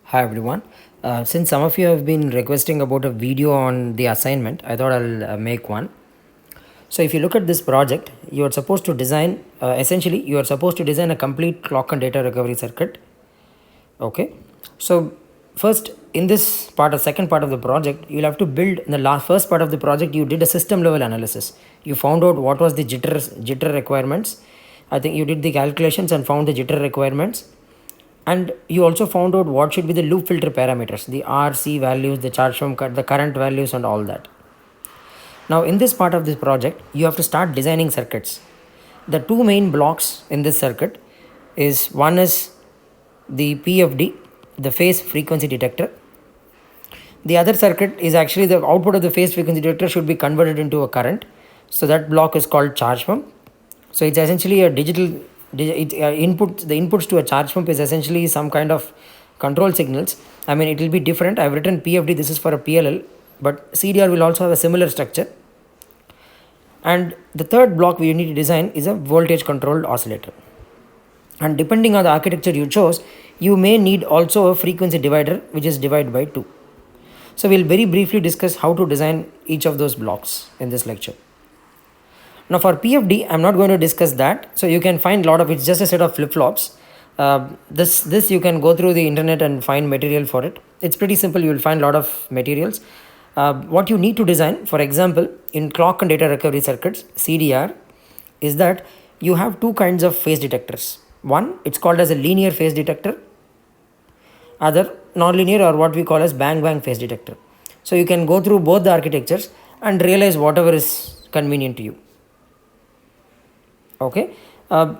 Hi everyone. Since some of you have been requesting about a video on the assignment, I thought I'll make one. So if you look at this project, you are supposed to design, essentially you are supposed to design a complete clock and data recovery circuit. Okay. So first in this part, the second part of the project, you'll have to build, in the first part of the project, you did a system level analysis. You found out what was the jitter requirements. I think you did the calculations and found the jitter requirements. And you also found out what should be the loop filter parameters, the RC values, the charge from the current values and all that. Now in this part of this project, you have to start designing circuits. The two main blocks in this circuit is, one is the PFD, the phase frequency detector. The other circuit is actually the output of the phase frequency detector should be converted into a current. So that block is called charge pump. So it's essentially a digital input. The inputs to a charge pump is essentially some kind of control signals. I mean, it will be different. I've written PFD, this is for a PLL, but CDR will also have a similar structure. And the third block we need to design is a voltage controlled oscillator. And depending on the architecture you chose, you may need also a frequency divider, which is divided by 2. So we'll very briefly discuss how to design each of those blocks in this lecture. Now for PFD, I'm not going to discuss that. So you can find a lot of, it's just a set of flip-flops. This you can go through the internet and find material for it. It's pretty simple. You will find a lot of materials. What you need to design, for example, in clock and data recovery circuits, CDR, is that you have two kinds of phase detectors. One, it's called as a linear phase detector. Other, non-linear, or what we call as bang phase detector. So you can go through both the architectures and realize whatever is convenient to you. Okay. There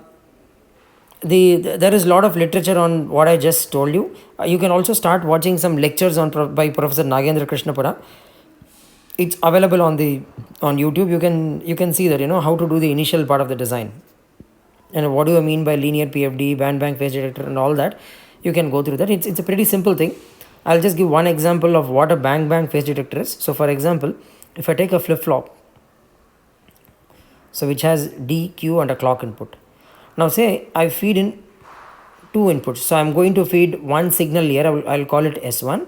is a lot of literature on what I just told you. You can also start watching some lectures by Professor Nagendra Krishnapura. It's available on YouTube. You can see that, how to do the initial part of the design, and what do I mean by linear PFD, band phase detector, and all that. You can go through that. It's a pretty simple thing. I'll just give one example of what a bang phase detector is. So for example, if I take a flip-flop, so which has D, Q and a clock input. Now say I feed in two inputs. So I'm going to feed one signal here, I'll call it S1,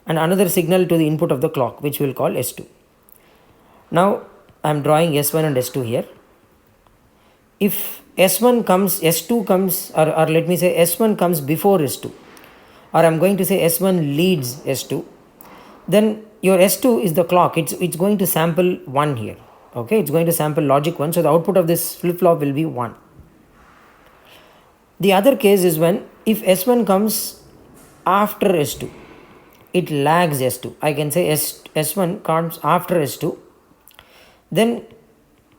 and another signal to the input of the clock, which we'll call S2. Now I'm drawing S1 and S2 here. If S1 comes, S2 comes, or let me say S1 comes before S2, or I'm going to say S1 leads S2, then your S2 is the clock. It's going to sample 1 here. Okay, it's going to sample logic 1. So the output of this flip-flop will be 1. The other case is when, if S1 comes after S2, it lags S2. I can say S1 comes after S2. Then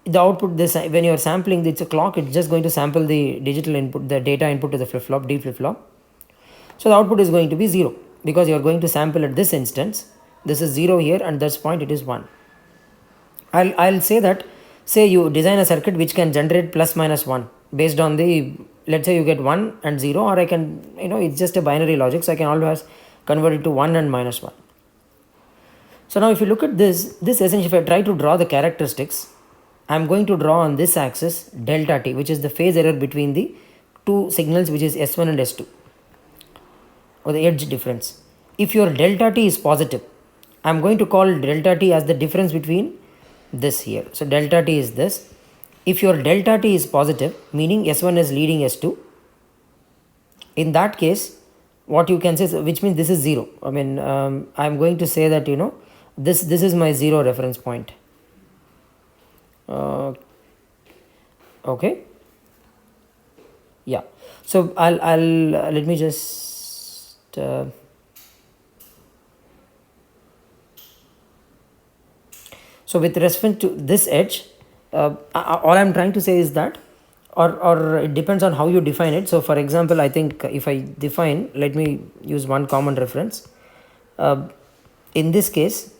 the output, when you are sampling, it's a clock, it's just going to sample the digital input, the data input to the flip-flop, D flip-flop. So the output is going to be 0, because you are going to sample at this instance. This is 0 here, and this point it is 1. I'll say that, say you design a circuit which can generate plus minus 1 based on the, let's say you get 1 and 0, or I can, it's just a binary logic, so I can always convert it to 1 and minus 1. So now if you look at this essentially, if I try to draw the characteristics, I'm going to draw on this axis delta t, which is the phase error between the two signals, which is S1 and S2, or the edge difference. If your delta t is positive, I'm going to call delta t as the difference between this here. So delta t is this. If your delta t is positive, meaning S1 is leading S2, in that case, what you can say, which means this is 0. I mean, I'm going to say that, this is my 0 reference point. Okay. Yeah. So I'll let me just so with respect to this edge, all I'm trying to say is that, or it depends on how you define it. So for example, I think if I define, let me use one common reference. In this case,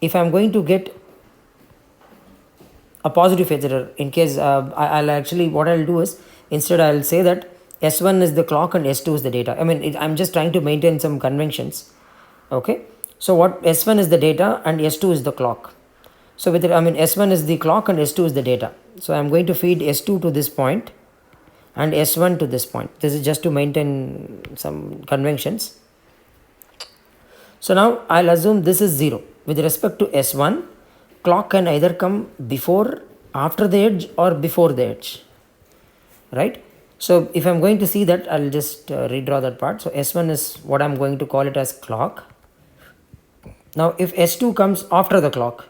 if I'm going to get a positive phase error, in case I'll actually, what I'll do is, instead I'll say that S1 is the clock and S2 is the data. I mean, I'm just trying to maintain some conventions. Okay. So what, S1 is the data and S2 is the clock. So with it, I mean, S1 is the clock and S2 is the data. So I'm going to feed S2 to this point, and S1 to this point. This is just to maintain some conventions. So now I'll assume this is 0. With respect to S1, clock can either come before, after the edge or before the edge, right? So if I'm going to see that, I'll just redraw that part. So S1 is what I'm going to call it as clock. Now if S2 comes after the clock,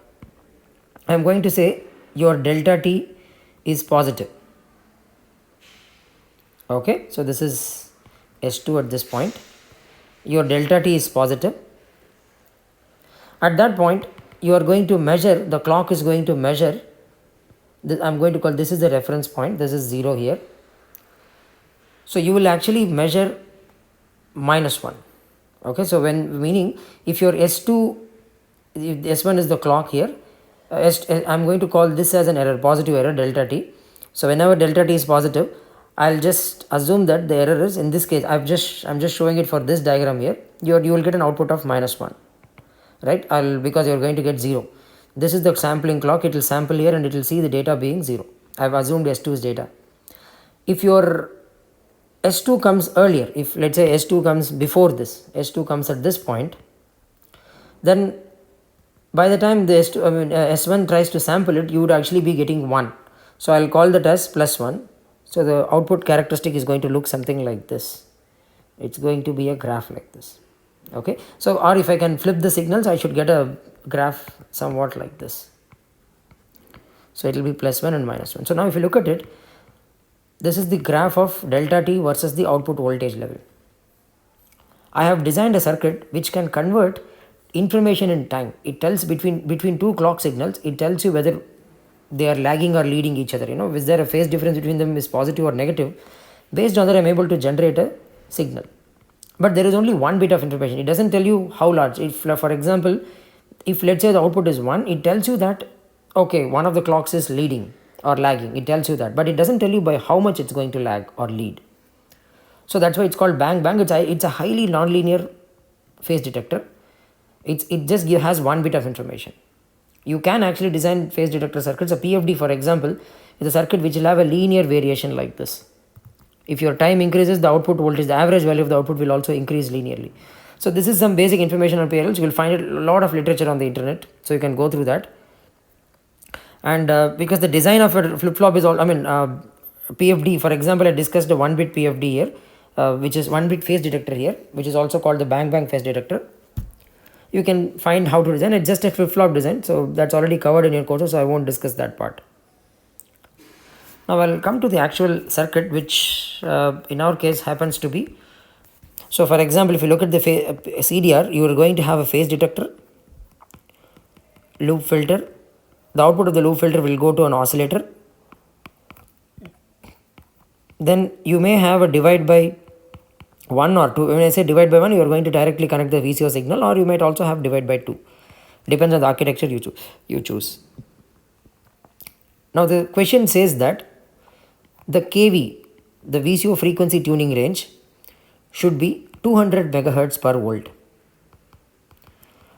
I'm going to say your delta t is positive. Okay, so this is S2 at this point. Your delta t is positive. At that point, you are going to measure, the clock is going to measure, I'm going to call this is the reference point, this is 0 here. So you will actually measure -1. Okay, so when meaning if your S2, if S1 is the clock here, I'm going to call this as an error, positive error, delta t. So whenever delta t is positive, I'll just assume that the error is, in this case, I'm just showing it for this diagram here. You will get an output of -1, right? Because you're going to get 0. This is the sampling clock. It will sample here and it will see the data being 0. I've assumed S2's data. If your S2 comes earlier, if let's say S2 comes before this, S2 comes at this point, then by the time the S1 tries to sample it, you would actually be getting 1. So I'll call that as +1. So the output characteristic is going to look something like this. It's going to be a graph like this. Okay, so or if I can flip the signals, I should get a graph somewhat like this. So it will be +1 and -1. So now if you look at it, this is the graph of delta t versus the output voltage level. I have designed a circuit which can convert information in time. It tells between two clock signals, it tells you whether they are lagging or leading each other. Is there a phase difference between them, is positive or negative? Based on that, I am able to generate a signal. But there is only one bit of information. It doesn't tell you how large. If, for example, if let's say the output is 1, it tells you that, okay, one of the clocks is leading or lagging. It tells you that, but it doesn't tell you by how much it's going to lag or lead. So that's why it's called bang bang. It's a highly nonlinear phase detector. It just has one bit of information. You can actually design phase detector circuits. A PFD, for example, is a circuit which will have a linear variation like this. If your time increases, the output voltage, the average value of the output will also increase linearly. So this is some basic information on PLLs. You will find a lot of literature on the internet, so you can go through that. And because the design of a flip-flop is all, PFD, for example, I discussed a 1-bit PFD here, which is 1-bit phase detector here, which is also called the bang bang phase detector. You can find how to design. It's just a flip-flop design, so that's already covered in your courses, so I won't discuss that part. Now I'll come to the actual circuit, which in our case happens to be, so for example, if you look at the CDR, you are going to have a phase detector, loop filter. The output of the loop filter will go to an oscillator. Then you may have a divide by 1 or 2. When I say divide by 1, you are going to directly connect the VCO signal, or you might also have divide by 2. Depends on the architecture you choose. Now the question says that the KV, the VCO frequency tuning range, should be 200 megahertz per volt.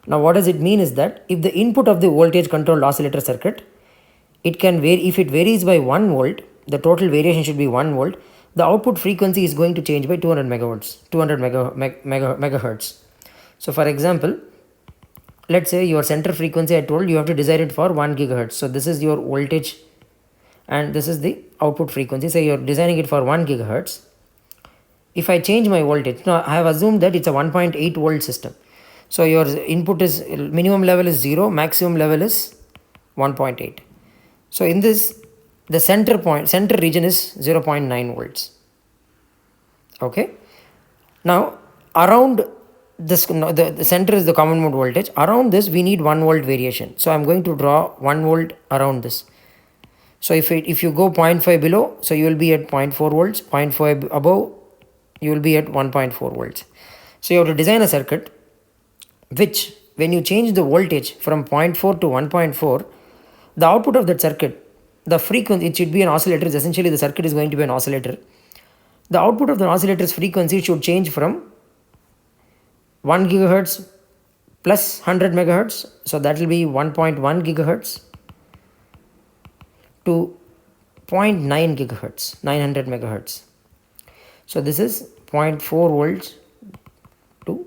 Now what does it mean is that if the input of the voltage controlled oscillator circuit, it can vary. If it varies by 1 volt, the total variation should be 1 volt. The output frequency is going to change by 200 megahertz. So for example, let's say your center frequency, I told you have to design it for 1 gigahertz. So this is your voltage and this is the output frequency. So you're designing it for 1 gigahertz. If I change my voltage, now I have assumed that it's a 1.8 volt system. So your input is, minimum level is 0, maximum level is 1.8. So in this, the center region is 0.9 volts. Okay. Now around this, the center is the common mode voltage. Around this we need 1 volt variation. So I'm going to draw 1 volt around this. So if you go 0.5 below, so you will be at 0.4 volts, 0.5 above, you will be at 1.4 volts. So you have to design a circuit which, when you change the voltage from 0.4 to 1.4, the output of that circuit, the frequency, it should be an oscillator. Essentially the circuit is going to be an oscillator. The output of the oscillator's frequency should change from 1 gigahertz plus 100 megahertz, so that will be 1.1 gigahertz, to 0.9 gigahertz, 900 megahertz. So this is 0.4 volts to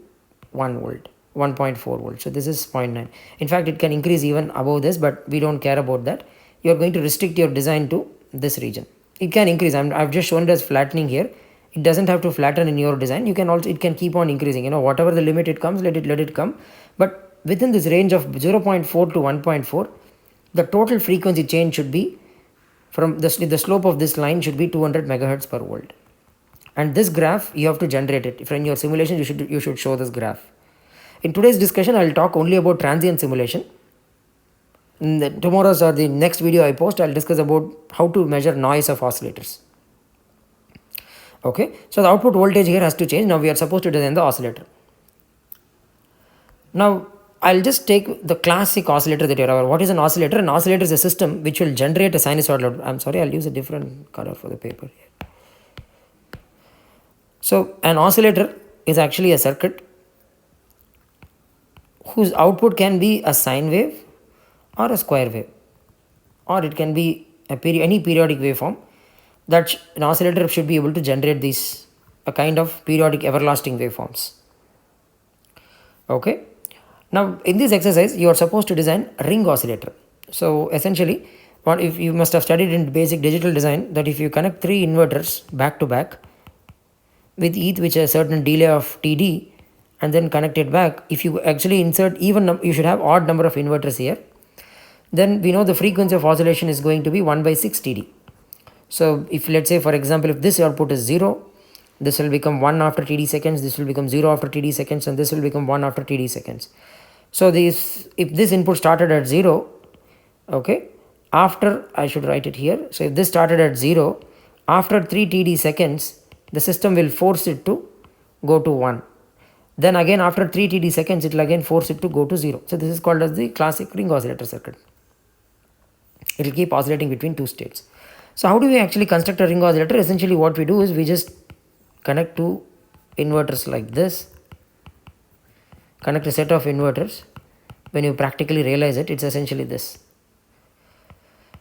1 volt, 1.4 volts. So this is 0.9. In fact, it can increase even above this, but we don't care about that. You are going to restrict your design to this region. It can increase. I've just shown it as flattening here. It doesn't have to flatten in your design. You can also, it can keep on increasing. Whatever the limit it comes, let it come. But within this range of 0.4 to 1.4, the total frequency change should be from the slope of this line should be 200 megahertz per volt. And this graph you have to generate it. If in your simulation you should show this graph. In today's discussion, I will talk only about transient simulation. In tomorrow's or the next video I post, I will discuss about how to measure noise of oscillators. Okay, so the output voltage here has to change. Now we are supposed to design the oscillator. Now I'll just take the classic oscillator that you are aware. What is an oscillator? An oscillator is a system which will generate a sinusoidal. I'm sorry, I'll use a different color for the paper here. So an oscillator is actually a circuit whose output can be a sine wave or a square wave, or it can be any periodic waveform. That an oscillator should be able to generate these a kind of periodic everlasting waveforms. Okay. Now in this exercise you are supposed to design a ring oscillator. So essentially, what if you must have studied in basic digital design that if you connect 3 inverters back to back with each which a certain delay of TD and then connect it back, if you actually insert even, you should have odd number of inverters here, then we know the frequency of oscillation is going to be 1 by 6 TD. So if let's say for example if this output is 0, this will become 1 after TD seconds, this will become 0 after TD seconds, and this will become 1 after TD seconds. So this, if this input started at 0, okay, after, I should write it here, so if this started at 0, after 3 TD seconds the system will force it to go to 1. Then again after 3 TD seconds it will again force it to go to 0. So this is called as the classic ring oscillator circuit. It will keep oscillating between 2 states. So how do we actually construct a ring oscillator? Essentially what we do is we just connect 2 inverters like this, connect a set of inverters. When you practically realize it, it's essentially this.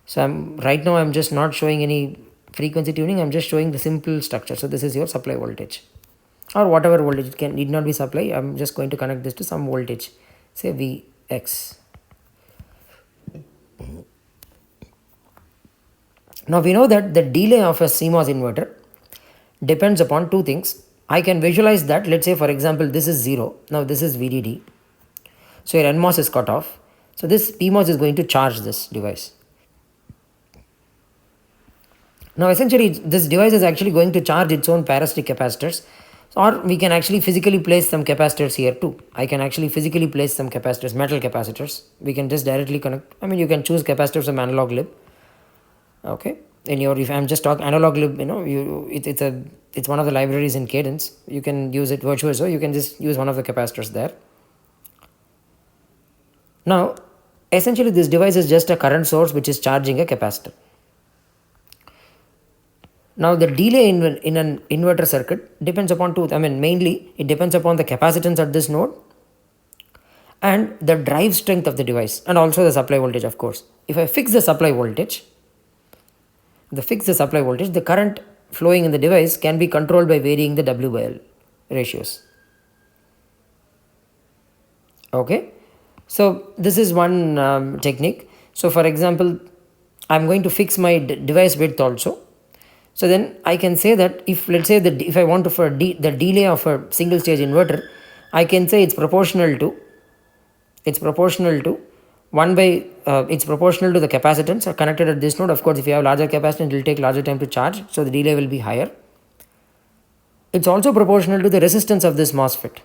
So right now I'm just not showing any frequency tuning, I'm just showing the simple structure. So this is your supply voltage or whatever voltage, it need not be supply. I'm just going to connect this to some voltage, say Vx. Now we know that the delay of a CMOS inverter depends upon 2 things. I can visualize that, let's say for example this is 0, now this is VDD. So your NMOS is cut off. So this PMOS is going to charge this device. Now essentially this device is actually going to charge its own parasitic capacitors, or we can actually physically place some capacitors here too. I can actually physically place some capacitors, metal capacitors. We can just directly connect. I mean you can choose capacitors from analog lib. Okay, in your, if I'm just talking analog lib, it's one of the libraries in Cadence. You can use it virtuoso. You can just use one of the capacitors there. Now essentially this device is just a current source which is charging a capacitor. Now the delay in an inverter circuit depends upon 2. I mean mainly it depends upon the capacitance at this node and the drive strength of the device, and also the supply voltage of course. If I fix the supply voltage, the current flowing in the device can be controlled by varying the W by L ratios. Okay, so this is one technique. So for example, I'm going to fix my device width also. So then I can say that if let's say that if I want to for the delay of a single stage inverter, I can say it's proportional to 1 by it's proportional to the capacitance connected at this node. Of course, if you have larger capacitance, it will take larger time to charge, so the delay will be higher. It's also proportional to the resistance of this MOSFET.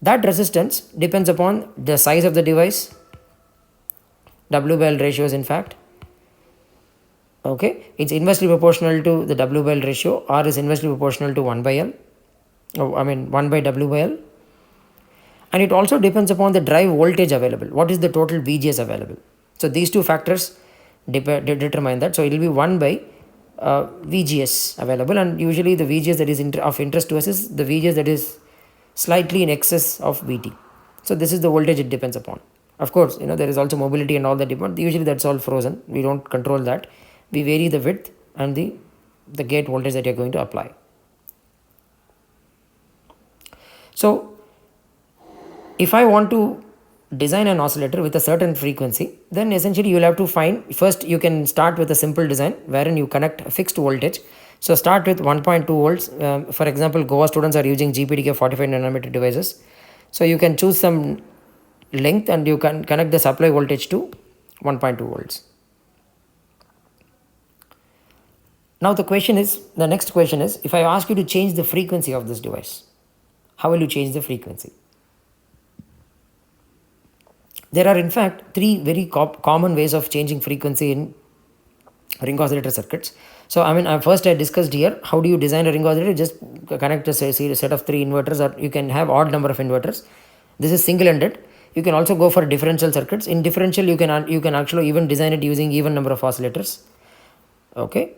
That resistance depends upon the size of the device, W by L ratios in fact. Okay, it's inversely proportional to the W by L ratio, or is inversely proportional to 1 by L. 1 by W by L. And it also depends upon the drive voltage available. What is the total VGS available? So these 2 factors determine that. So it will be 1 by VGS available, and usually the VGS that is of interest to us is the VGS that is slightly in excess of VT. So this is the voltage it depends upon. Of course, there is also mobility and all that, but usually that's all frozen. We don't control that. We vary the width and the gate voltage that you're going to apply. So if I want to design an oscillator with a certain frequency, then essentially you will have to find, first you can start with a simple design wherein you connect a fixed voltage. So start with 1.2 volts. For example, Goa students are using GPDK 45 nanometer devices. So you can choose some length and you can connect the supply voltage to 1.2 volts. Now the next question is, if I ask you to change the frequency of this device, how will you change the frequency? There are in fact three very common ways of changing frequency in ring oscillator circuits. So first I discussed here, how do you design a ring oscillator? Just connect a set of 3 inverters, or you can have odd number of inverters. This is single-ended. You can also go for differential circuits. In differential, you can actually even design it using even number of oscillators. Okay,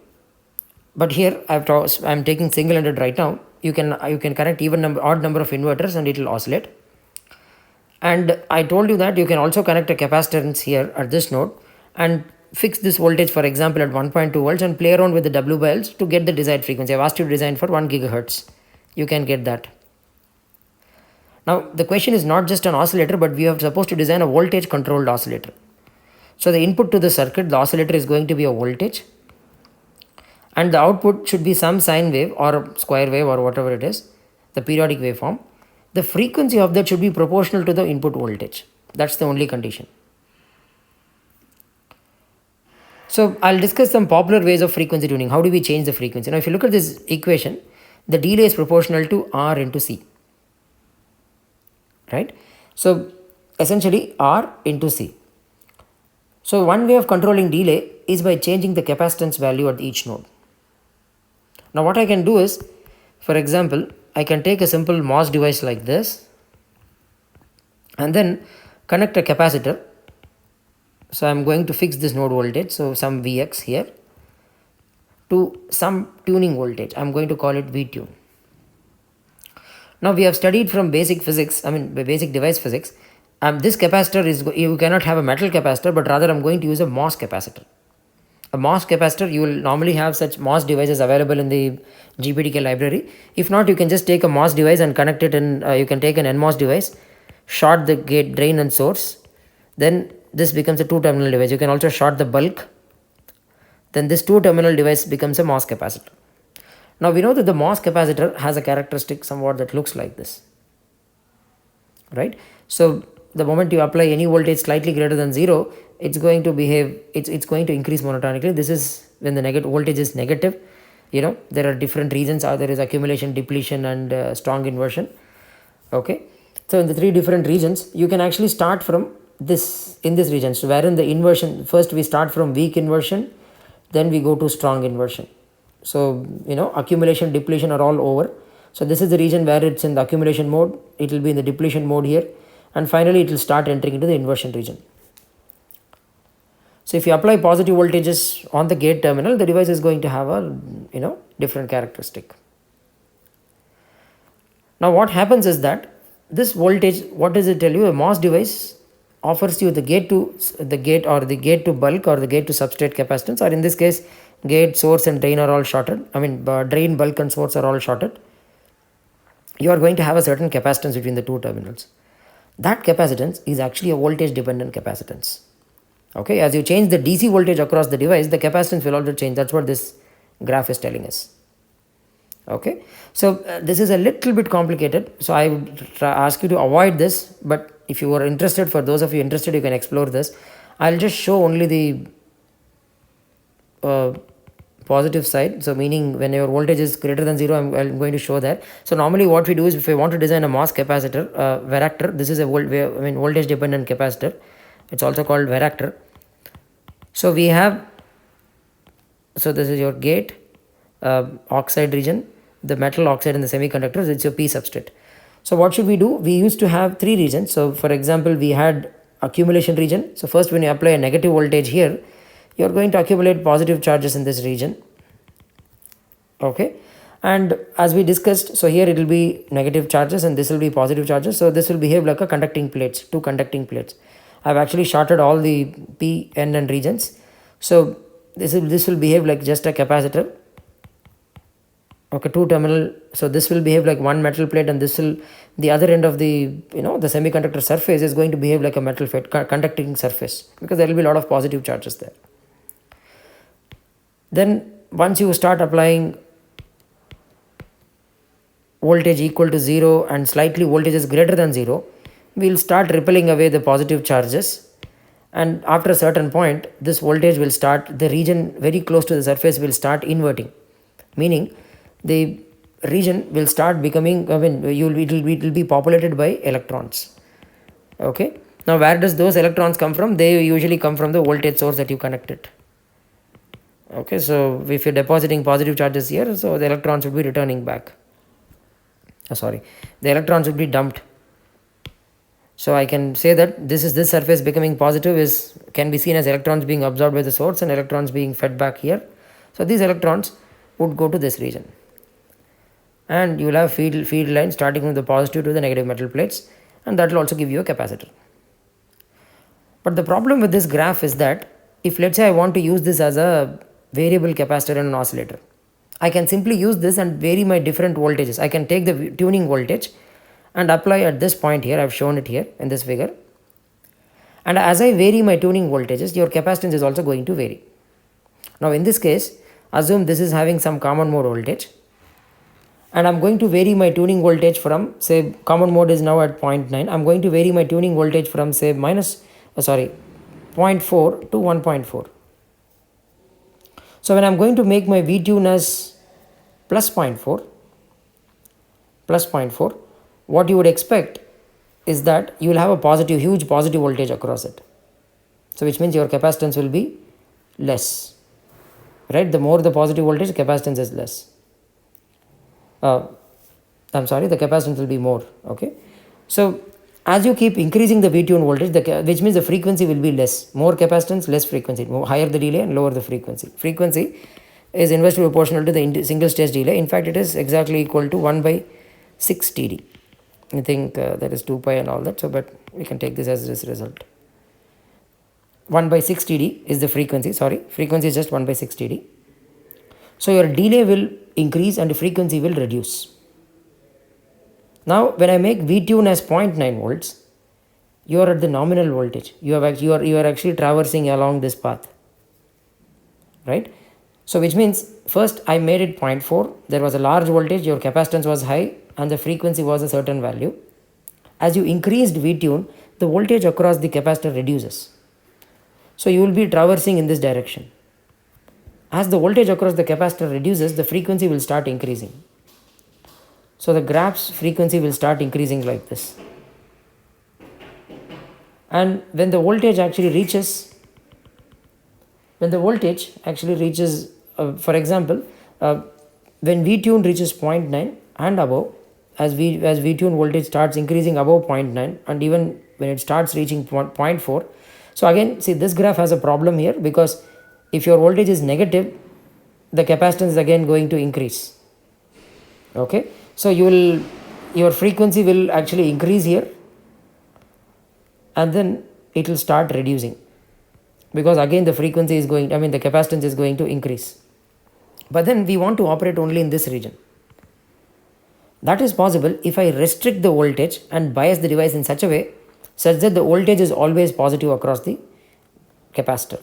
but here I'm taking single-ended right now. You can connect odd number of inverters and it will oscillate. And I told you that you can also connect a capacitance here at this node and fix this voltage, for example, at 1.2 volts, and play around with the W by Ls to get the desired frequency. I've asked you to design for 1 gigahertz. You can get that. Now the question is not just an oscillator, but we are supposed to design a voltage controlled oscillator. So the input to the circuit, the oscillator, is going to be a voltage, and the output should be some sine wave or a square wave or whatever it is, the periodic waveform. The frequency of that should be proportional to the input voltage. That's the only condition. So I'll discuss some popular ways of frequency tuning. How do we change the frequency? Now if you look at this equation, the delay is proportional to R into C. Right? So essentially R into C. So one way of controlling delay is by changing the capacitance value at each node. Now what I can do is, for example, I can take a simple MOS device like this and then connect a capacitor. So I'm going to fix this node voltage, so some Vx here, to some tuning voltage. I'm going to call it V-tune. Now we have studied from basic physics, basic device physics. This capacitor you cannot have a metal capacitor, but rather I'm going to use a MOS capacitor. A MOS capacitor, you will normally have such MOS devices available in the GPDK library. If not, you can just take a MOS device and connect it in, you can take an NMOS device, short the gate, drain and source. Then this becomes a 2-terminal device. You can also short the bulk. Then this 2-terminal device becomes a MOS capacitor. Now we know that the MOS capacitor has a characteristic somewhat that looks like this. Right? So the moment you apply any voltage slightly greater than 0, it's going to behave, it's going to increase monotonically. This is when the voltage is negative. There are different regions. There is accumulation, depletion and strong inversion. Okay, so in the 3 different regions, you can actually start from this region. So wherein the inversion, first we start from weak inversion, then we go to strong inversion. So accumulation, depletion are all over. So this is the region where it's in the accumulation mode, it will be in the depletion mode here, and finally it will start entering into the inversion region. So if you apply positive voltages on the gate terminal, the device is going to have a different characteristic. Now what happens is that this voltage, what does it tell you? A MOS device offers you the gate to bulk or the gate to substrate capacitance, or in this case gate, source and drain are all shorted. Drain, bulk and source are all shorted. You are going to have a certain capacitance between the 2 terminals. That capacitance is actually a voltage dependent capacitance. Okay, as you change the DC voltage across the device, the capacitance will also change. That's what this graph is telling us. Okay, so this is a little bit complicated, so I would ask you to avoid this, but if you are interested, for those of you interested, you can explore this. I'll just show only the positive side. So meaning when your voltage is greater than 0, I'm going to show that. So normally what we do is, if we want to design a MOS capacitor, varactor, this is a voltage dependent capacitor. It's also called varactor. So we have, so this is your gate, oxide region, the metal oxide and the semiconductors, it's your P substrate. So what should we do? We used to have 3 regions. So for example, we had accumulation region. So first, when you apply a negative voltage here, you are going to accumulate positive charges in this region. Okay, and as we discussed, so here it will be negative charges and this will be positive charges. So this will behave like a conducting plates, 2 conducting plates. I've actually shorted all the P, N and regions. So this will behave like just a capacitor. Okay, two terminal. So this will behave like one metal plate, and this will, the other end of the the semiconductor surface is going to behave like a metal plate conducting surface, because there will be a lot of positive charges there. Then once you start applying voltage equal to 0 and slightly voltage is greater than 0, we will start repelling away the positive charges, and after a certain point this voltage will start, the region very close to the surface will start inverting, meaning the region will start becoming, it will be populated by electrons. Okay, now where does those electrons come from? They usually come from the voltage source that you connected. Okay, so if you're depositing positive charges here, so the electrons will be returning back. The electrons will be dumped. So I can say that this surface becoming positive can be seen as electrons being absorbed by the source and electrons being fed back here. So these electrons would go to this region, and you will have field line starting from the positive to the negative metal plates, and that will also give you a capacitor. But the problem with this graph is that if, let's say, I want to use this as a variable capacitor in an oscillator, I can simply use this and vary my different voltages. I can take the tuning voltage and apply at this point here. I have shown it here in this figure, and as I vary my tuning voltages, your capacitance is also going to vary. Now in this case, assume this is having some common mode voltage, and I'm going to vary my tuning voltage from, say, common mode is now at 0.9. I'm going to vary my tuning voltage from, say, 0.4 to 1.4. So when I'm going to make my V tune as plus 0.4, what you would expect is that you will have a huge positive voltage across it. So which means your capacitance will be less, right? The more the positive voltage, capacitance is less. The capacitance will be more. Okay, so as you keep increasing the V tune voltage, which means the frequency will be less. More capacitance, less frequency. Higher the delay and lower the frequency. Frequency is inversely proportional to the single stage delay. In fact, it is exactly equal to 1 by 6 TD. I think that is 2 pi and all that. So, but we can take this as this result. 1 by 6 TD is the frequency. Frequency is just 1 by 6 TD. So your delay will increase and the frequency will reduce. Now when I make V tune as 0.9 volts, you are at the nominal voltage. You are actually traversing along this path, right? So which means first I made it 0.4, there was a large voltage, your capacitance was high and the frequency was a certain value. As you increased V tune, the voltage across the capacitor reduces. So you will be traversing in this direction. As the voltage across the capacitor reduces, the frequency will start increasing. So the graph's frequency will start increasing like this. And when the voltage actually reaches, for example, when V tune reaches 0.9 and above, as V tune voltage starts increasing above 0.9 and even when it starts reaching 0.4. So again, see, this graph has a problem here, because if your voltage is negative, the capacitance is again going to increase. Okay, so your frequency will actually increase here, and then it will start reducing, because again the frequency is going, the capacitance is going to increase. But then we want to operate only in this region. That is possible if I restrict the voltage and bias the device in such a way such that the voltage is always positive across the capacitor.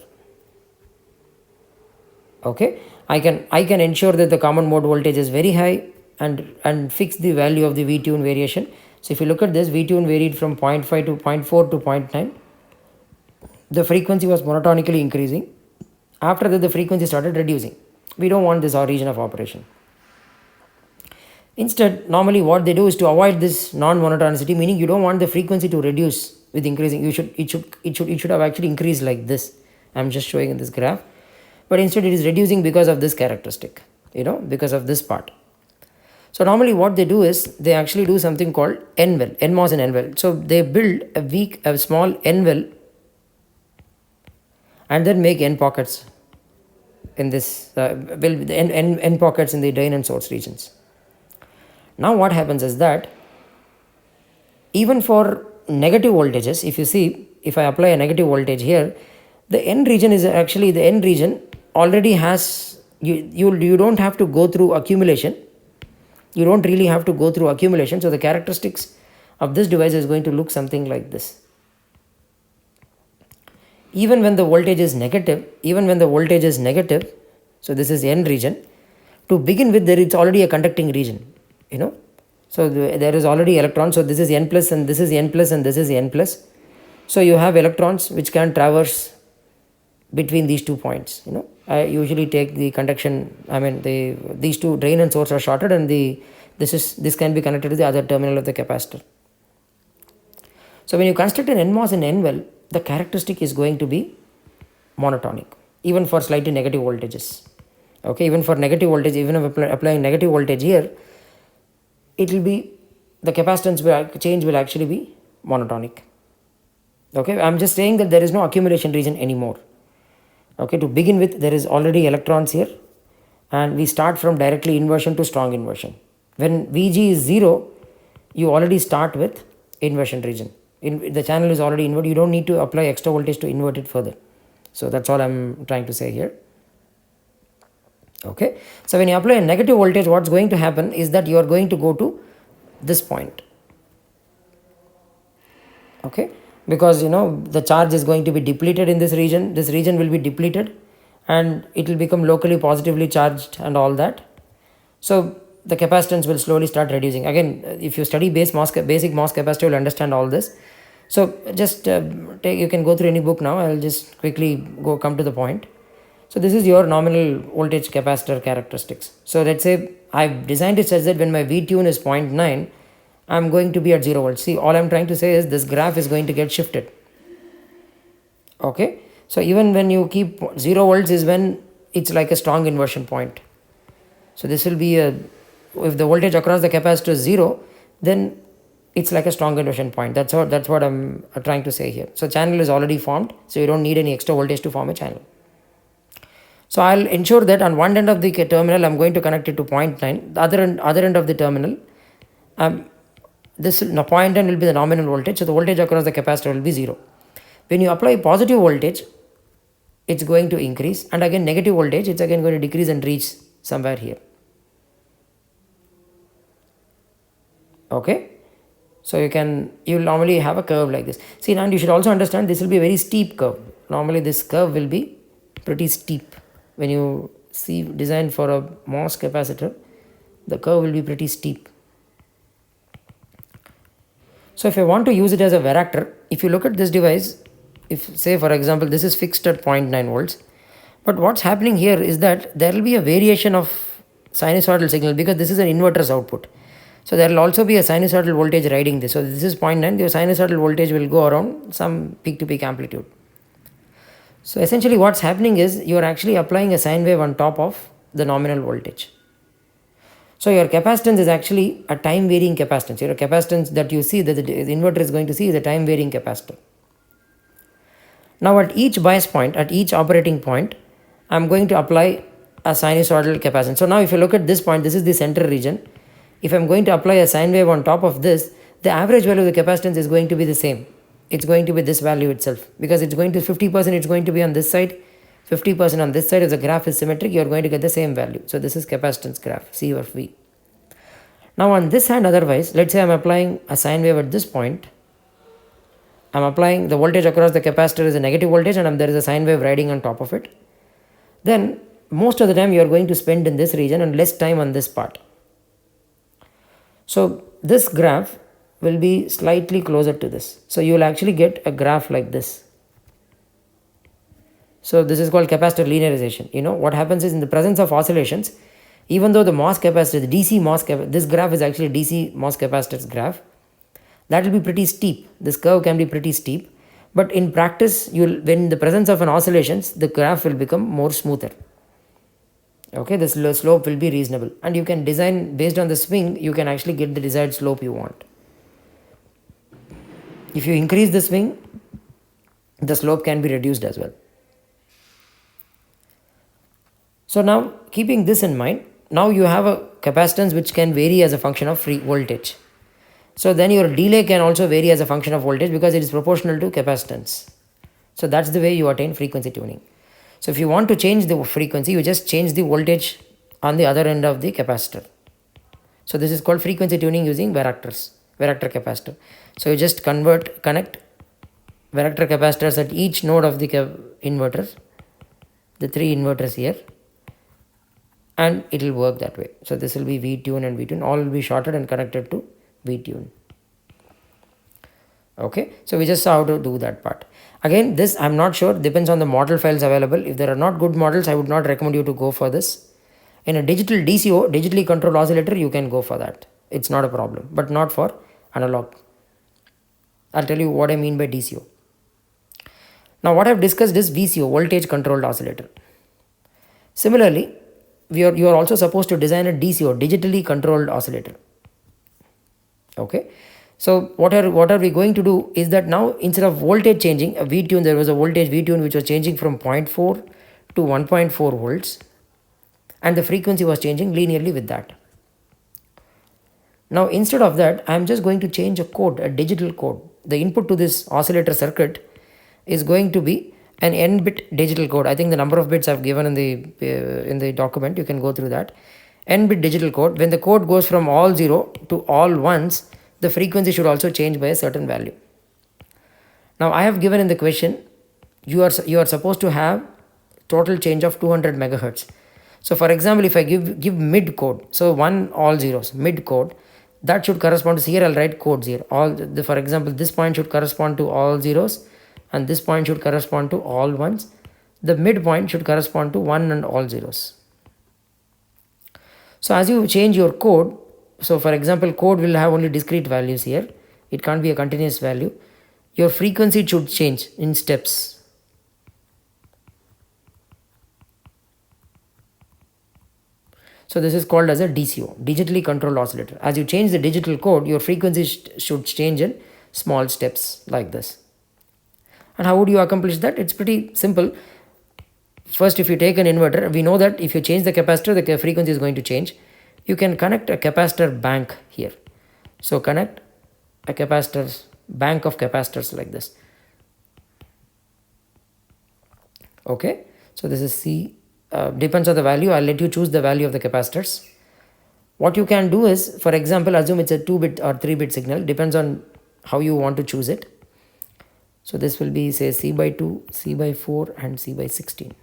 Okay, I can ensure that the common mode voltage is very high and fix the value of the V tune variation. So if you look at this, V tune varied from 0.5 to 0.4 to 0.9. The frequency was monotonically increasing. After that, the frequency started reducing. We don't want this region of operation. Instead, normally what they do is to avoid this non-monotonicity, meaning you don't want the frequency to reduce with increasing. It should have actually increased like this. I'm just showing in this graph. But instead it is reducing because of this characteristic, because of this part. So normally what they do is they actually do something called N-well, NMOS and N-well. So they build a small N-well and then make N pockets in this, N pockets in the drain and source regions. Now what happens is that even for negative voltages, if you see, if I apply a negative voltage here, the N region is actually, the N region already has, you don't have to go through accumulation. You don't really have to go through accumulation. So the characteristics of this device is going to look something like this. Even when the voltage is negative, so this is N region, to begin with, there is already a conducting region, so there is already electrons. So this is N plus and this is N plus and this is N plus. So you have electrons which can traverse between these 2 points. I usually take the conduction, these two, drain and source, are shorted, and this can be connected to the other terminal of the capacitor. So when you construct an NMOS and N-well, the characteristic is going to be monotonic, even for slightly negative voltages. Okay, even for negative voltage, even if applying negative voltage here, it will be, the capacitance change will actually be monotonic. Okay, I'm just saying that there is no accumulation region anymore. Okay, to begin with, there is already electrons here, and we start from directly inversion to strong inversion. When Vg is 0, you already start with inversion region. The channel is already inverted. You don't need to apply extra voltage to invert it further. So that's all I'm trying to say here. Okay, so when you apply a negative voltage, what's going to happen is that you are going to go to this point. Okay, because the charge is going to be depleted in this region. This region will be depleted, and it will become locally positively charged and all that. So the capacitance will slowly start reducing. Again, if you study basic MOS capacitor, you will understand all this. So just you can go through any book now. I'll just quickly come to the point. So this is your nominal voltage capacitor characteristics. So let's say I've designed it such that when my V tune is 0.9, I'm going to be at 0 volts. See, all I'm trying to say is this graph is going to get shifted. Okay, so even when you keep 0 volts is when it's like a strong inversion point. So this will be if the voltage across the capacitor is 0, then it's like a strong inversion point. That's what I'm trying to say here. So channel is already formed, so you don't need any extra voltage to form a channel. So I'll ensure that on one end of the terminal, I'm going to connect it to 0.9. The other end of the terminal, this 0.9 will be the nominal voltage. So the voltage across the capacitor will be 0. When you apply positive voltage, it's going to increase, and again negative voltage, it's again going to decrease and reach somewhere here. Okay, so you'll normally have a curve like this. See, now you should also understand this will be a very steep curve. Normally this curve will be pretty steep. When you see design for a MOS capacitor, the curve will be pretty steep. So if I want to use it as a varactor, if you look at this device, if say for example this is fixed at 0.9 volts, but what's happening here is that there will be a variation of sinusoidal signal, because this is an inverter's output. So there will also be a sinusoidal voltage riding this. So this is 0.9, the sinusoidal voltage will go around some peak to peak amplitude. So essentially what's happening is you are actually applying a sine wave on top of the nominal voltage. So your capacitance is actually a time varying capacitance. Your capacitance that you see, that the inverter is going to see, is a time varying capacitor. Now at each bias point, at each operating point, I am going to apply a sinusoidal capacitance. So now if you look at this point, this is the center region. If I am going to apply a sine wave on top of this, the average value of the capacitance is going to be the same. It's going to be this value itself, because it's going to 50%, it's going to be on this side, 50% on this side. If the graph is symmetric, you are going to get the same value. So this is capacitance graph, C or V. Now on this hand, otherwise, let's say I am applying a sine wave at this point. I am applying the voltage across the capacitor is a negative voltage, and there is a sine wave riding on top of it. Then most of the time you are going to spend in this region and less time on this part. So this graph will be slightly closer to this. So you will actually get a graph like this. So this is called capacitor linearization. What happens is, in the presence of oscillations, even though the MOS capacitor, the DC MOS capacitor, this graph is actually DC MOS capacitor's graph, that will be pretty steep. This curve can be pretty steep, but in practice, when in the presence of an oscillations, the graph will become more smoother. Okay, the slope will be reasonable, and you can design based on the swing. You can actually get the desired slope you want. If you increase the swing, the slope can be reduced as well. So now, keeping this in mind, now you have a capacitance which can vary as a function of free voltage. So then your delay can also vary as a function of voltage because it is proportional to capacitance. So that's the way you attain frequency tuning. So if you want to change the frequency, you just change the voltage on the other end of the capacitor. So this is called frequency tuning using varactors, varactor capacitor. So you just connect varactor capacitors at each node of the inverter, the 3 inverters here, and it will work that way. So this will be V-tune and V-tune, all will be shorted and connected to V-tune. Okay, so we just saw how to do that part. Again, this I'm not sure, depends on the model files available. If there are not good models, I would not recommend you to go for this. In a digital DCO, digitally controlled oscillator, you can go for that. It's not a problem, but not for analog. I'll tell you what I mean by DCO. Now what I've discussed is VCO, voltage controlled oscillator. Similarly, you are also supposed to design a DCO, digitally controlled oscillator. Okay, so what are we going to do is that now instead of voltage changing a V-tune, there was a voltage V-tune which was changing from 0.4 to 1.4 volts, and the frequency was changing linearly with that. Now instead of that, I am just going to change a code, a digital code. The input to this oscillator circuit is going to be an n-bit digital code. I think the number of bits I've given in the document, you can go through that. N-bit digital code. When the code goes from all 0 to all 1s, the frequency should also change by a certain value. Now I have given in the question, you are supposed to have total change of 200 megahertz. So for example, if I give mid code, so 1 all zeros, mid code, that should correspond to, here I'll write codes here. For example, this point should correspond to all zeros, and this point should correspond to all ones. The midpoint should correspond to 1 and all zeros. So as you change your code, so for example, code will have only discrete values here. It can't be a continuous value. Your frequency should change in steps. So this is called as a DCO, digitally controlled oscillator. As you change the digital code, your frequency should change in small steps like this. And how would you accomplish that? It's pretty simple. First, if you take an inverter, we know that if you change the capacitor, the frequency is going to change. You can connect a capacitor bank here. So connect a bank of capacitors like this. Okay, so this is C. Depends on the value. I'll let you choose the value of the capacitors. What you can do is, for example, assume it's a 2-bit or 3-bit signal. Depends on how you want to choose it. So this will be, say, C by 2, C by 4 and C by 16.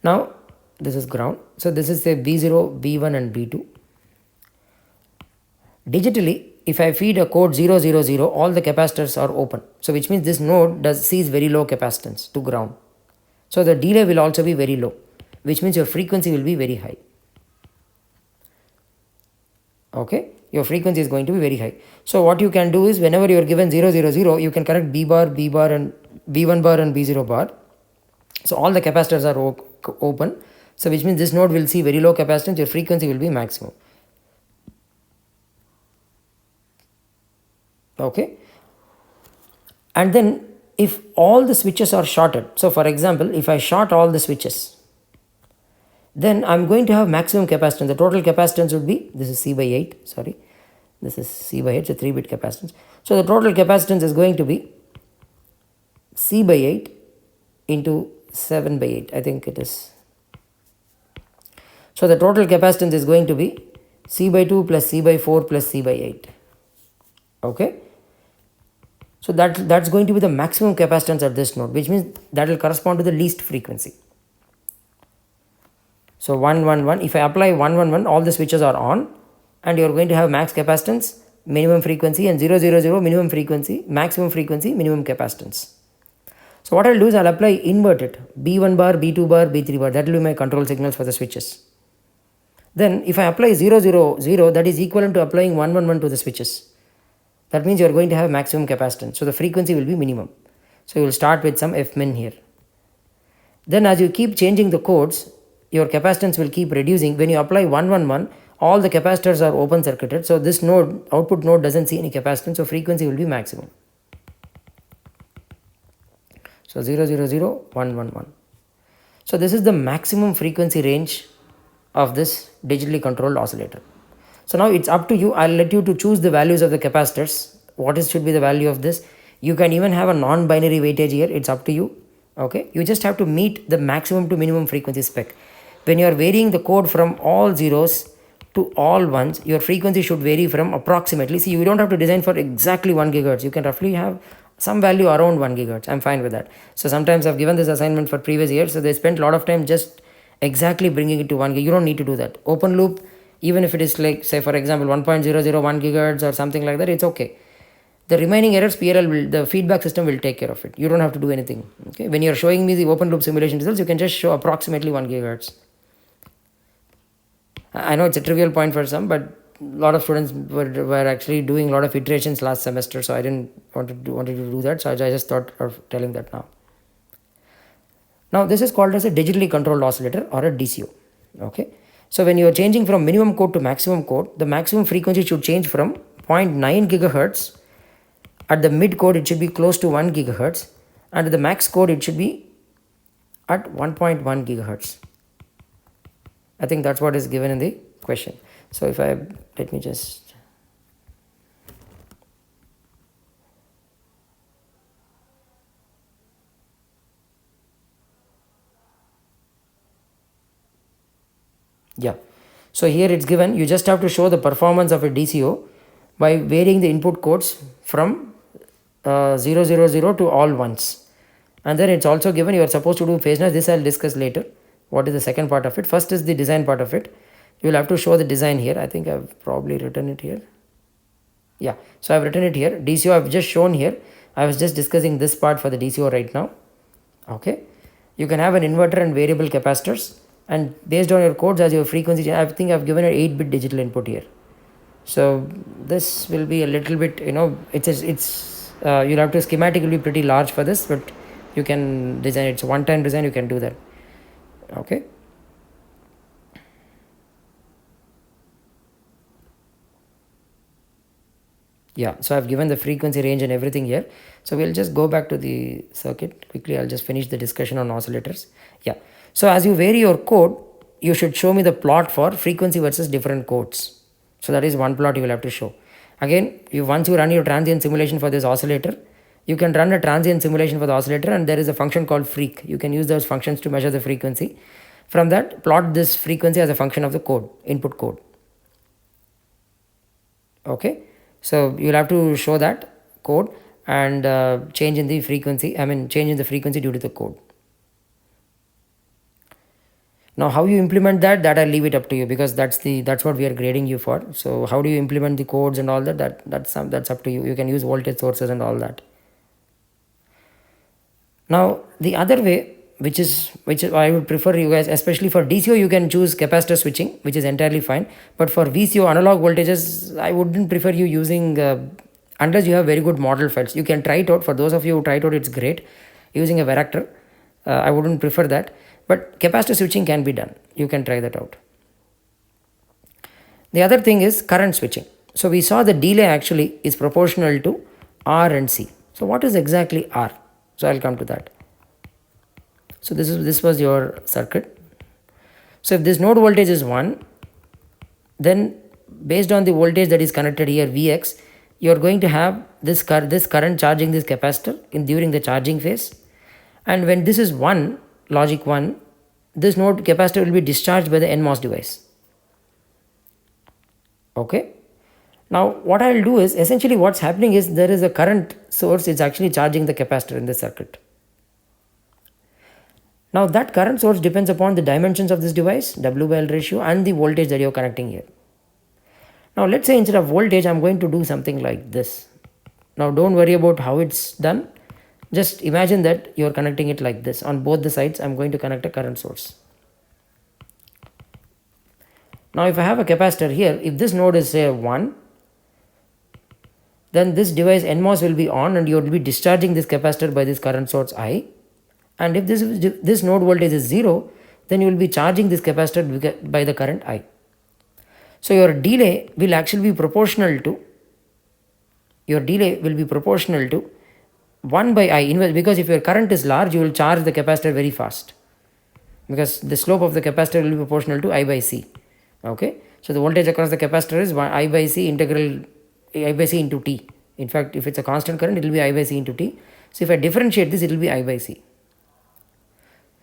Now this is ground. So this is, say, B0, B1 and B2. Digitally, if I feed a code 0, 0, 0, all the capacitors are open. So which means this node sees very low capacitance to ground. So the delay will also be very low, which means your frequency will be very high. Okay, your frequency is going to be very high. So what you can do is, whenever you are given 0, 0, 0, you can connect B bar and B1 bar and B0 bar. So all the capacitors are open. So which means this node will see very low capacitance, your frequency will be maximum. Okay, and then if all the switches are shorted, so for example, if I short all the switches, then I'm going to have maximum capacitance. The total capacitance would be, this is C by 8, sorry, this is C by 8, it's a 3-bit capacitance. So the total capacitance is going to be C by 8 into 7 by 8, I think it is. So the total capacitance is going to be C by 2 plus C by 4 plus C by 8. Okay. So that's going to be the maximum capacitance at this node, which means that will correspond to the least frequency. So 1, 1, 1, if I apply 1, 1, 1, all the switches are on, and you are going to have max capacitance, minimum frequency, and 0, 0, 0, minimum frequency, maximum frequency, minimum capacitance. So what I'll do is I'll apply invert it, B1 bar, B2 bar, B3 bar, that will be my control signals for the switches. Then if I apply 0, 0, 0, that is equivalent to applying 1, 1, 1 to the switches. That means you are going to have maximum capacitance. So the frequency will be minimum. So you will start with some Fmin here. Then as you keep changing the codes, your capacitance will keep reducing. When you apply 1, 1, 1, all the capacitors are open circuited. So this node, output node, doesn't see any capacitance. So frequency will be maximum. So 0, 0, 0, 1, 1, 1. So this is the maximum frequency range of this digitally controlled oscillator. So now it's up to you. I'll let you to choose the values of the capacitors. What is should be the value of this? You can even have a non-binary weightage here. It's up to you. Okay, you just have to meet the maximum to minimum frequency spec. When you are varying the code from all zeros to all ones, your frequency should vary from approximately, see, you don't have to design for exactly 1 gigahertz. You can roughly have some value around 1 gigahertz. I'm fine with that. So sometimes I've given this assignment for previous years, so they spent a lot of time just exactly bringing it to 1 gig. You don't need to do that. Open loop, even if it is like, say for example 1.001 gigahertz or something like that, it's okay. The remaining errors, PLL will, the feedback system will take care of it. You don't have to do anything. Okay, when you're showing me the open loop simulation results, you can just show approximately 1 gigahertz. I know it's a trivial point for some, but a lot of students were actually doing a lot of iterations last semester, so I didn't wanted to do that, so I just thought of telling that now. Now this is called as a digitally controlled oscillator or a DCO. Okay, so when you are changing from minimum code to maximum code, the maximum frequency should change from 0.9 gigahertz. At the mid code it should be close to 1 gigahertz, and at the max code it should be at 1.1 gigahertz. I think that's what is given in the question. So if I, let me just, yeah. So here it's given, you just have to show the performance of a DCO by varying the input codes from 000 to all ones. And then it's also given you are supposed to do phase noise. This I'll discuss later. What is the second part of it? First is the design part of it. You will have to show the design here. I think I've probably written it here. Yeah, so I've written it here. DCO I've just shown here. I was just discussing this part for the DCO right now. Okay, you can have an inverter and variable capacitors, and based on your codes as your frequency, I think I've given an 8-bit digital input here. So this will be a little bit, you know, you'll have to schematically be pretty large for this, but you can design it. It's a one-time design, you can do that. Okay. Yeah, so I've given the frequency range and everything here. So we'll just go back to the circuit quickly. I'll just finish the discussion on oscillators. Yeah, so as you vary your code, you should show me the plot for frequency versus different codes. So that is one plot you will have to show. Again, once you run your transient simulation for this oscillator, you can run a transient simulation for the oscillator, and there is a function called freq. You can use those functions to measure the frequency. From that, plot this frequency as a function of the code, input code. Okay, so you'll have to show that code and change in the frequency, change in the frequency due to the code. Now how you implement that I'll leave it up to you, because that's what we are grading you for. So how do you implement the codes and all that's up to you. You can use voltage sources and all that. Now the other way, which is I would prefer you guys, especially for DCO, you can choose capacitor switching, which is entirely fine. But for VCO, analog voltages, I wouldn't prefer you using unless you have very good model files. You can try it out. For those of you who try it out, it's great using a varactor. I wouldn't prefer that, but capacitor switching can be done. You can try that out. The other thing is current switching. So we saw the delay actually is proportional to R and C. So what is exactly R? So I'll come to that. So this was your circuit. So if this node voltage is 1, then based on the voltage that is connected here, Vx, you are going to have this current charging this capacitor during the charging phase. And when this is 1, logic 1, this node capacitor will be discharged by the NMOS device. Okay. Now what I will do is, essentially what's happening is there is a current source, it's actually charging the capacitor in this circuit. Now that current source depends upon the dimensions of this device, W by L ratio, and the voltage that you are connecting here. Now let's say instead of voltage, I'm going to do something like this. Now don't worry about how it's done. Just imagine that you are connecting it like this. On both the sides, I'm going to connect a current source. Now if I have a capacitor here, if this node is say 1, then this device NMOS will be on and you will be discharging this capacitor by this current source I. And if this node voltage is 0, then you will be charging this capacitor by the current I. So your delay will actually be proportional to 1 by I, because if your current is large, you will charge the capacitor very fast, because the slope of the capacitor will be proportional to I by C. Okay, so the voltage across the capacitor is I by C integral I by C into T. In fact, if it's a constant current, it will be I by C into T. So if I differentiate this, it will be I by C.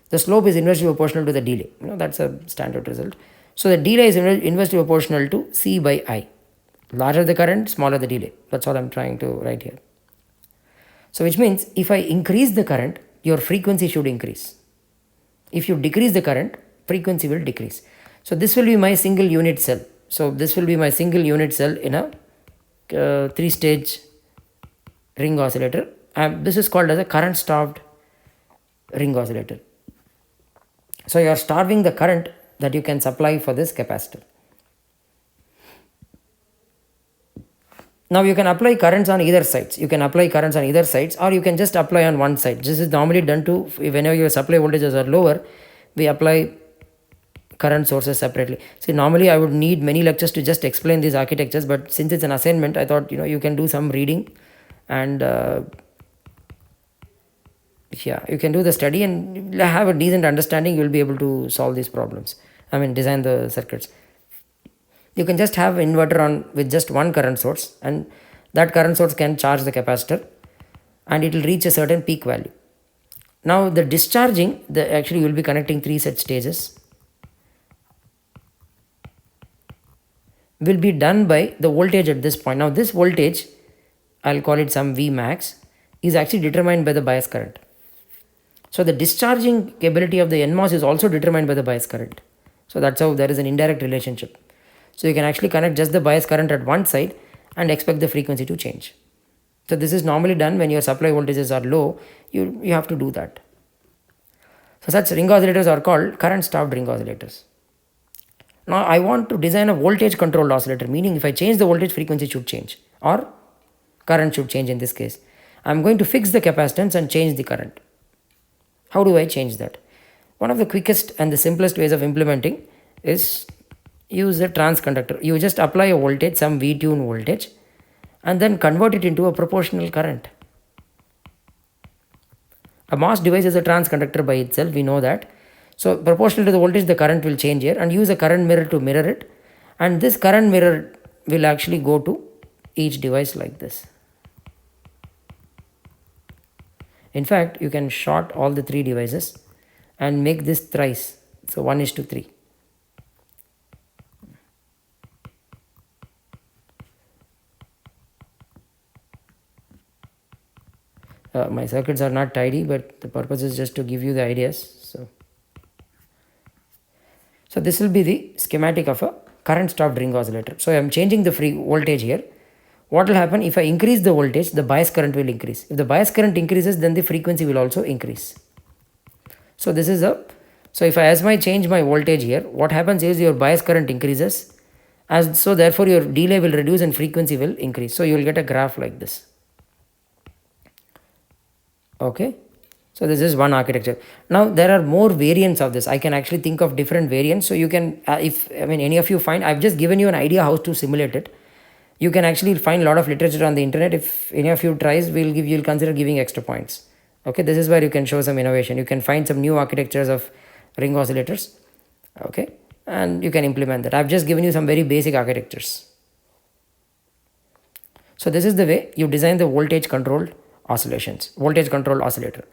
The slope is inversely proportional to the delay. That's a standard result. So the delay is inversely proportional to C by I. Larger the current, smaller the delay. That's all I'm trying to write here. So which means if I increase the current, your frequency should increase. If you decrease the current, frequency will decrease. So this will be my single unit cell. So this will be my single unit cell in a 3-stage ring oscillator. This is called as a current starved ring oscillator. So you are starving the current that you can supply for this capacitor. Now you can apply currents on either sides. You can apply currents on either sides, or you can just apply on one side. This is normally done to whenever your supply voltages are lower, we apply current sources separately. See, normally I would need many lectures to just explain these architectures, but since it's an assignment, I thought you can do some reading and you can do the study and have a decent understanding. You will be able to solve these problems. Design the circuits. You can just have inverter on with just one current source, and that current source can charge the capacitor and it will reach a certain peak value. Now the discharging, actually you will be connecting 3 such stages, will be done by the voltage at this point. Now this voltage, I'll call it some V max, is actually determined by the bias current. So the discharging ability of the NMOS is also determined by the bias current. So that's how there is an indirect relationship. So you can actually connect just the bias current at one side and expect the frequency to change. So this is normally done when your supply voltages are low. You have to do that. So such ring oscillators are called current starved ring oscillators. Now I want to design a voltage controlled oscillator, meaning if I change the voltage, frequency should change, or current should change in this case. I'm going to fix the capacitance and change the current. How do I change that? One of the quickest and the simplest ways of implementing is use a transconductor. You just apply a voltage, some V-tune voltage, and then convert it into a proportional current. A MOS device is a transconductor by itself, we know that. So proportional to the voltage, the current will change here, and use a current mirror to mirror it, and this current mirror will actually go to each device like this. In fact, you can short all the 3 devices and make this thrice, so 1:3. My circuits are not tidy, but the purpose is just to give you the ideas. So this will be the schematic of a current starved ring oscillator. So I am changing the free voltage here. What will happen if I increase the voltage? The bias current will increase. If the bias current increases, then the frequency will also increase. So this is if I change my voltage here, what happens is your bias current increases, so therefore your delay will reduce and frequency will increase. So you will get a graph like this. Okay, so this is one architecture. Now there are more variants of this. I can actually think of different variants. So you can, if any of you find, I've just given you an idea how to simulate it. You can actually find a lot of literature on the internet. If any of you tries, you'll consider giving extra points. Okay, this is where you can show some innovation. You can find some new architectures of ring oscillators. Okay, and you can implement that. I've just given you some very basic architectures. So this is the way you design the voltage controlled oscillator.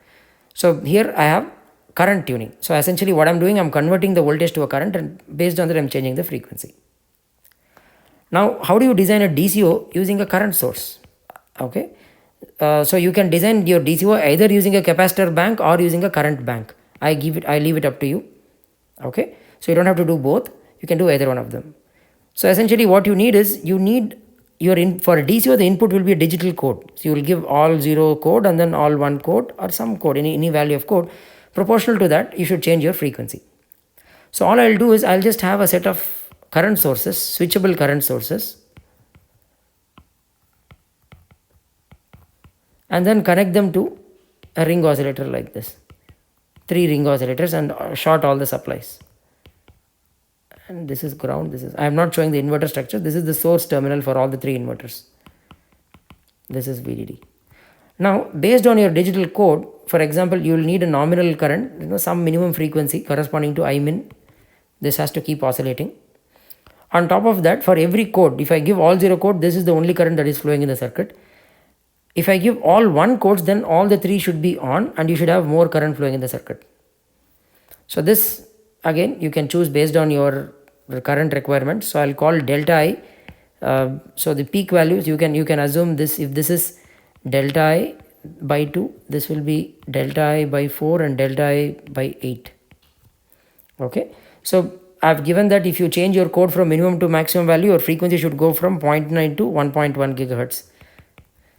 So here I have current tuning. So essentially what I'm doing, I'm converting the voltage to a current, and based on that I'm changing the frequency. Now how do you design a DCO using a current source? Okay, so you can design your DCO either using a capacitor bank or using a current bank. I leave it up to you. Okay, so you don't have to do both. You can do either one of them. So essentially what you need is, for a DCO, the input will be a digital code. So you will give all 0 code and then all 1 code, or some code, any value of code. Proportional to that, you should change your frequency. So all I'll do is, I'll just have a set of current sources, switchable current sources, and then connect them to a ring oscillator like this. 3 ring oscillators, and short all the supplies. And this is ground. I am not showing the inverter structure. This is the source terminal for all the 3 inverters. This is VDD. Now based on your digital code, for example, you will need a nominal current, some minimum frequency corresponding to I min. This has to keep oscillating. On top of that, for every code, if I give all 0 code, this is the only current that is flowing in the circuit. If I give all 1 codes, then all the 3 should be on and you should have more current flowing in the circuit. So this again you can choose based on your current requirement. So I'll call delta I. So the peak values you can assume this, if this is delta I by 2, this will be delta I by 4 and delta I by 8. Okay, so I've given that if you change your code from minimum to maximum value, your frequency should go from 0.9 to 1.1 gigahertz.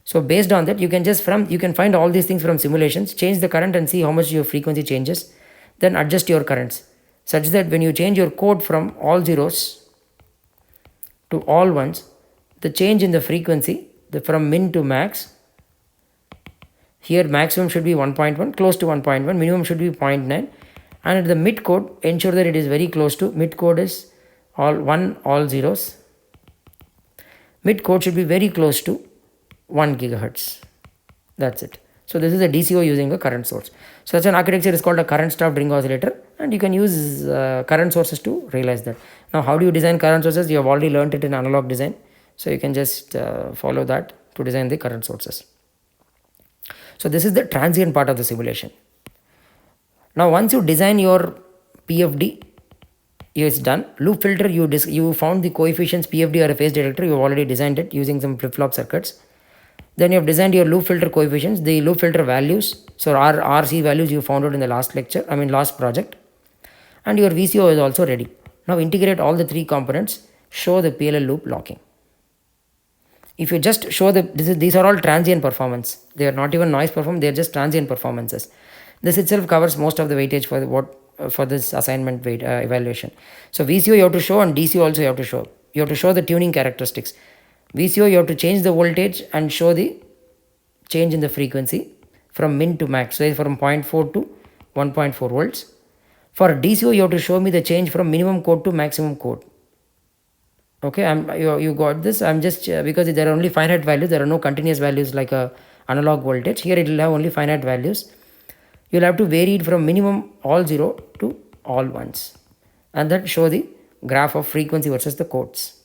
So based on that, you can find all these things from simulations, change the current and see how much your frequency changes, then adjust your currents such that when you change your code from all zeros to all ones, the change in the frequency, from min to max, here maximum should be 1.1, close to 1.1, minimum should be 0.9, and at the mid code ensure that it is very close to, mid code is all zeros, mid code should be very close to 1 gigahertz. That's it. So this is a DCO using a current source. So such an architecture is called a current stopped ring oscillator, and you can use current sources to realize that. Now how do you design current sources? You have already learned it in analog design, so you can just follow that to design the current sources. So this is the transient part of the simulation. Now once you design your PFD, it's done. Loop filter, you found the coefficients PFD or a phase detector, you have already designed it using some flip-flop circuits. Then you have designed your loop filter coefficients, the loop filter values, so RC values you found out in the last lecture, last project, and your VCO is also ready. Now integrate all the 3 components, show the PLL loop locking. If you just show these are all transient performance, they are not even noise performance, they are just transient performances. This itself covers most of the weightage for this assignment evaluation. So VCO you have to show and DCO also you have to show. You have to show the tuning characteristics. VCO you have to change the voltage and show the change in the frequency from min to max, so from 0.4 to 1.4 volts. For DCO you have to show me the change from minimum code to maximum code. Okay, you got this. I'm just because there are only finite values, there are no continuous values like a analog voltage. Here it will have only finite values. You'll have to vary it from minimum all 0 to all 1s, and then show the graph of frequency versus the codes.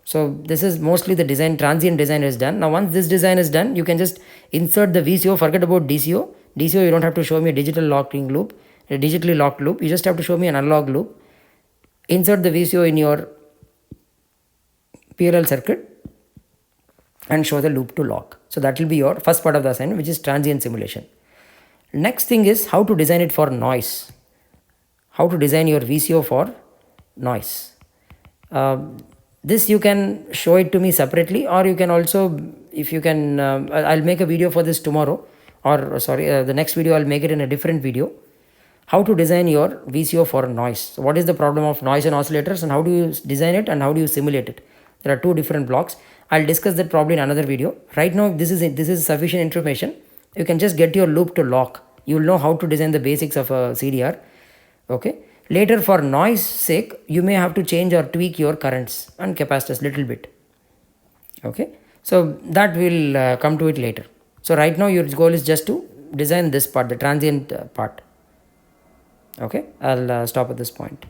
So this is mostly the design, transient design is done. Now once this design is done, you can just insert the VCO, forget about DCO. DCO you don't have to show me a digital locking loop, a digitally locked loop, you just have to show me an analog loop. Insert the VCO in your PLL circuit and show the loop to lock. So that will be your first part of the assignment, which is transient simulation. Next thing is how to design it for noise. How to design your VCO for noise. This you can show it to me separately, or you can also, if you can, I'll make a video for this tomorrow, or sorry, the next video I'll make it in a different video. How to design your VCO for noise. So what is the problem of noise and oscillators, and how do you design it and how do you simulate it? There are 2 different blocks. I'll discuss that probably in another video. Right now this is sufficient information. You can just get your loop to lock. You will know how to design the basics of a CDR. Okay. Later for noise sake, you may have to change or tweak your currents and capacitors little bit. Okay. So that will come to it later. So right now your goal is just to design this part, the transient part. Okay. I'll stop at this point.